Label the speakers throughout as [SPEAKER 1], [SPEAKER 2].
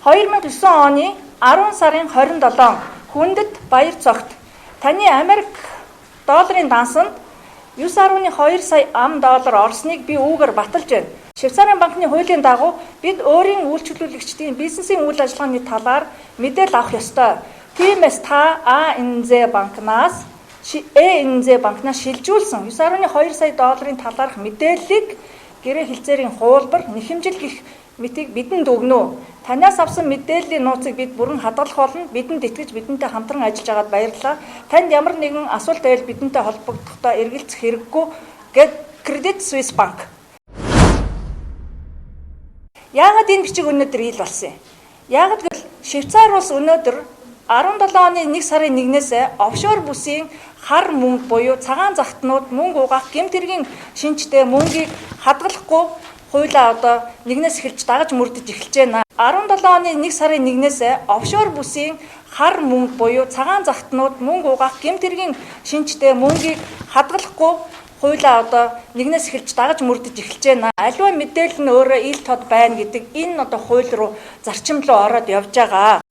[SPEAKER 1] 2009 оны 10 сарын 27 Хүндэт Баяр цогт таны Америк долларын дансанд 9.2 сая $, орсныг би үүгээр баталж байна. Швейцарын банкны хуулийн дагуу бид өөрийн үйлчлүүлэгчдийн бизнесийн үйл ажиллагааны талаар мэдээлэл авах ёстой. Тиймээс та АНЗ банкнаас шилжүүлсэн 9.2 сая $-ын талаарх мэдээллийг гэрээ хэлцээрийн хуулбар нэхэмжил гэх мэтийг бидэнд өгнө. Танаас авсан мэдээллийн нууцыг бид бүрэн хадгалах болно. Бидэнд итгэж бидэнтэй хамтран ажиллаж байгаад баярлалаа. Танд ямар нэгэн асуулт байвал бидэнтэй холбогдохдоо эргэлзэх хэрэггүй гэд Credit Suisse банк. Яагаад энэ бичиг өнөөдөр ил болсон юм? Яагаад гэвэл Швейцар улс өнөөдөр 17 оны 1 сарын 1-ээс офшор бүсийн хар мөнгө буюу цагаан захтнууд мөнгө угаах гэмт хэргийн шинжтэй мөнгийг хадгалахгүй хуулиа одоо нэгнээс эхэлж дагаж мөрдөж эхэлж байна. 17 оны 1 сарын 1-ээс офшор бүсийн хар мөнгө буюу цагаан захтнууд мөнгө угаах гэмт хэргийн шинжтэй мөнгийг хадгалахгүй хуулиа одоо нэгнээс эхэлж дагаж мөрдөж эхэлж байна. Аливаа мэдээлэл нь өөрөө ил тод байна гэдэг энэ одоо хууль руу зарчим руу ороод явж байгаа.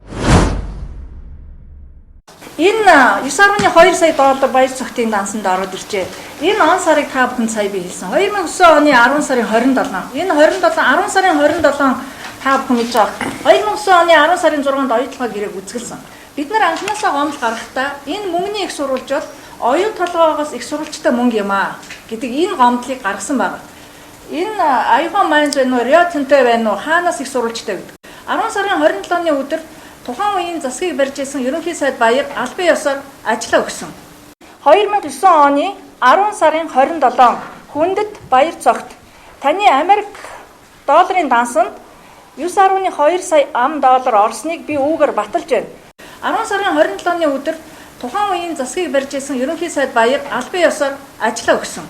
[SPEAKER 1] Энэ 9.2 сая $, баяр цогтын дансанд ороод иржээ. Энэ он сарыг та бүхэн сая би хэлсэн. 2009 оны 10 сарын 27. Энэ 10 сарын 27 та бүхэн мэдж байгаа. 2009 оны 10 сарын 6-нд оюутлага гэрээг үзгэлсэн. Бид нар анхнаасаа гомдол гаргахдаа энэ мөнгөний их сурвалж бол оюун толгоогоос их сурвалжтай мөнгө юм аа гэдэг энэ гомдлыг гаргасан байна. Энэ Аюухан Майнз байна уу, Рио Тинто байна уу, хаанаас их сурвалжтай гэдэг. 10 сарын 27-ны өдөр тухайн үеийн засгийг барьж исэн ерөнхий сайд Баяр албан ёсоор ажиллаа өгсөн. 2009 оны 10 сарын 27 Хүндэт Баяр цогт таны Америк долларын дансанд 9.2 сая $, орсныг би үүгээр баталж байна. 10 сарын 27-ны өдөр тухайн үеийн засгийг барьж исэн ерөнхий сайд Баяр албан ёсоор ажиллаа өгсөн.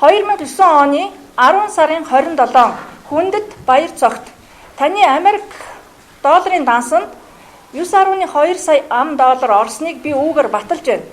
[SPEAKER 1] 2009 оны 10 сарын 27 Хүндэт Баяр цогт таны Америк долларын дансанд 9.2 сая $, орсныг би үүгээр баталж байна.